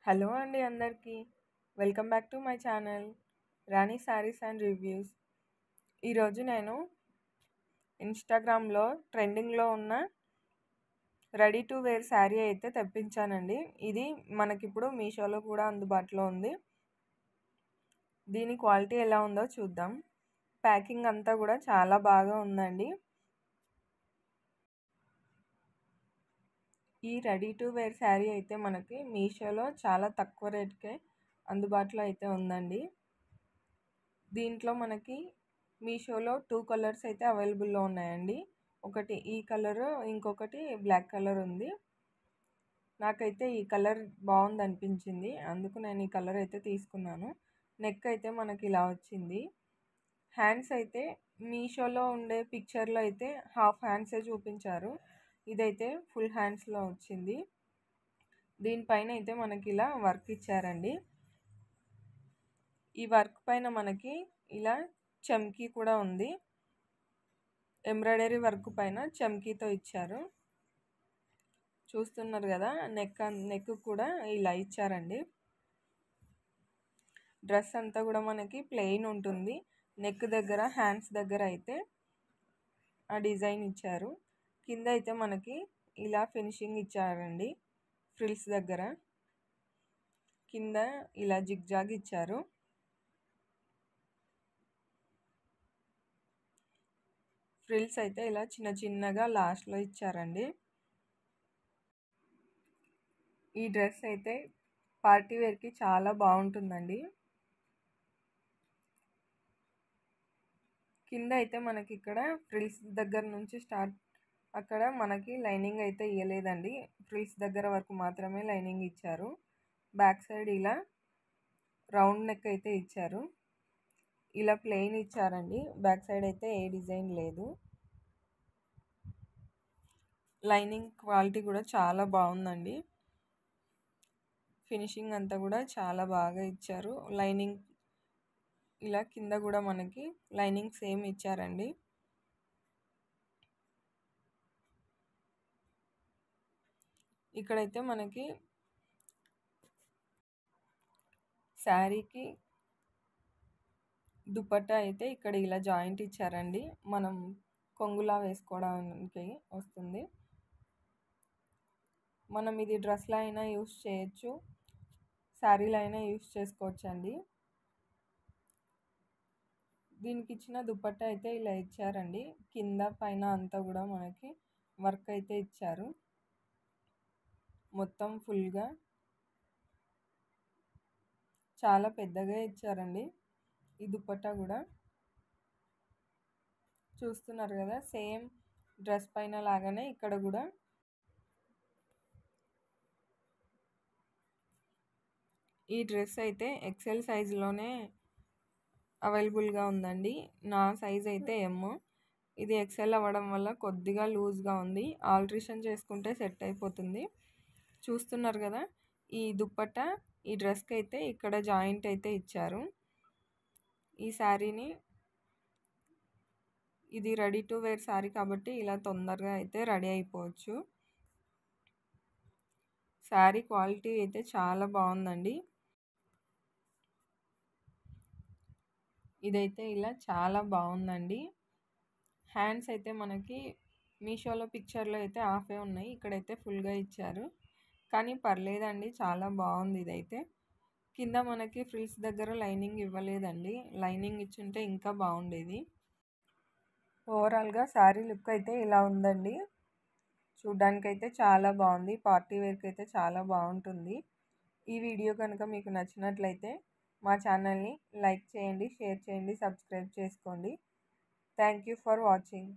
Hello అండి అందరికీ. Welcome back to my channel Rani saris and reviews. ఈరోజు నేను ఇన్స్టాగ్రామ్లో ట్రెండింగ్లో ఉన్న రెడీ టు వేర్ శారీ అయితే తెప్పించానండి. ఇది మనకిప్పుడు మీషోలో కూడా అందుబాటులో ఉంది. దీని క్వాలిటీ ఎలా ఉందో చూద్దాం. ప్యాకింగ్ అంతా కూడా చాలా బాగా ఉందండి. ఈ రెడీ టు వేర్ శారీ అయితే మనకి మీషోలో చాలా తక్కువ రేట్కే అందుబాటులో అయితే ఉందండి. దీంట్లో మనకి మీషోలో 2 కలర్స్ అయితే అవైలబుల్లో ఉన్నాయండి. ఒకటి ఈ కలరు, ఇంకొకటి బ్లాక్ కలర్ ఉంది. నాకైతే ఈ కలర్ బాగుంది అనిపించింది, అందుకు నేను ఈ కలర్ అయితే తీసుకున్నాను. నెక్ అయితే మనకి ఇలా వచ్చింది. హ్యాండ్స్ అయితే మీషోలో ఉండే పిక్చర్లో అయితే హాఫ్ హ్యాండ్సే చూపించారు, ఇదైతే ఫుల్ హ్యాండ్స్లో వచ్చింది. దీనిపైన అయితే మనకి ఇలా వర్క్ ఇచ్చారండి. ఈ వర్క్ పైన మనకి ఇలా చమ్కీ కూడా ఉంది. ఎంబ్రాయిడరీ వర్క్ పైన చమ్కీతో ఇచ్చారు. చూస్తున్నారు కదా, నెక్ కూడా ఇలా ఇచ్చారండి. డ్రెస్ అంతా కూడా మనకి ప్లెయిన్ ఉంటుంది. నెక్ దగ్గర, హ్యాండ్స్ దగ్గర అయితే ఆ డిజైన్ ఇచ్చారు. కింద అయితే మనకి ఇలా ఫినిషింగ్ ఇచ్చారండి. ఫ్రిల్స్ దగ్గర కింద ఇలా జిగ్జాగ్ ఇచ్చారు. ఫ్రిల్స్ అయితే ఇలా చిన్న చిన్నగా లాస్ట్లో ఇచ్చారండి. ఈ డ్రెస్ అయితే పార్టీ వేర్కి చాలా బాగుంటుందండి. కింద అయితే మనకి ఇక్కడ ఫ్రిల్స్ దగ్గర నుంచి స్టార్ట్, అక్కడ మనకి లైనింగ్ అయితే ఇవ్వలేదండి. ఫ్రిల్స్ దగ్గర వరకు మాత్రమే లైనింగ్ ఇచ్చారు. బ్యాక్ సైడ్ ఇలా రౌండ్ నెక్ అయితే ఇచ్చారు. ఇలా ప్లెయిన్ ఇచ్చారండి. బ్యాక్ సైడ్ అయితే ఏ డిజైన్ లేదు. లైనింగ్ క్వాలిటీ కూడా చాలా బాగుందండి. ఫినిషింగ్ అంతా కూడా చాలా బాగా ఇచ్చారు. లైనింగ్ ఇలా కింద కూడా మనకి లైనింగ్ సేమ్ ఇచ్చారండి. ఇక్కడైతే మనకి శారీకి దుపట్టా అయితే ఇక్కడ ఇలా జాయింట్ ఇచ్చారండి. మనం కొంగులా వేసుకోవడానికి వస్తుంది. మనం ఇది డ్రెస్లో అయినా యూస్ చేయొచ్చు, శారీలో అయినా యూస్ చేసుకోవచ్చండి. దీనికి ఇచ్చిన దుపట్టా అయితే ఇలా ఇచ్చారండి. కింద పైన అంతా కూడా మనకి వర్క్ అయితే ఇచ్చారు. మొత్తం ఫుల్గా చాలా పెద్దగా ఇచ్చారండి ఈ దుపట్టా కూడా. చూస్తున్నారు కదా, సేమ్ డ్రెస్ పైన లాగానే ఇక్కడ కూడా ఈ డ్రెస్ అయితే ఎక్సెల్ సైజులోనే అవైలబుల్గా ఉందండి. నా సైజ్ అయితే ఎమ్. ఇది ఎక్సెల్ అవ్వడం వల్ల కొద్దిగా లూజ్గా ఉంది. ఆల్ట్రేషన్ చేసుకుంటే సెట్ అయిపోతుంది. చూస్తున్నారు కదా, ఈ దుపట్టా ఈ డ్రెస్కి అయితే ఇక్కడ జాయింట్ అయితే ఇచ్చారు. ఈ శారీని, ఇది రెడీ టు వేర్ శారీ కాబట్టి ఇలా తొందరగా అయితే రెడీ అయిపోవచ్చు. శారీ క్వాలిటీ అయితే చాలా బాగుందండి. ఇదైతే ఇలా చాలా బాగుందండి. హ్యాండ్స్ అయితే మనకి మీషోలో పిక్చర్లో అయితే హాఫే ఉన్నాయి, ఇక్కడైతే ఫుల్గా ఇచ్చారు. కానీ పర్లేదండి, చాలా బాగుంది ఇదైతే. కింద మనకి ఫ్రిల్స్ దగ్గర లైనింగ్ ఇవ్వలేదండి. లైనింగ్ ఇచ్చుంటే ఇంకా బాగుండేది. ఓవరాల్గా శారీ లుక్ అయితే ఇలా ఉందండి. చూడ్డానికైతే చాలా బాగుంది. పార్టీ వేర్కి అయితే చాలా బాగుంటుంది. ఈ వీడియో కనుక మీకు నచ్చినట్లయితే మా ఛానల్ని లైక్ చేయండి, షేర్ చేయండి, సబ్స్క్రైబ్ చేసుకోండి. Thank you for watching.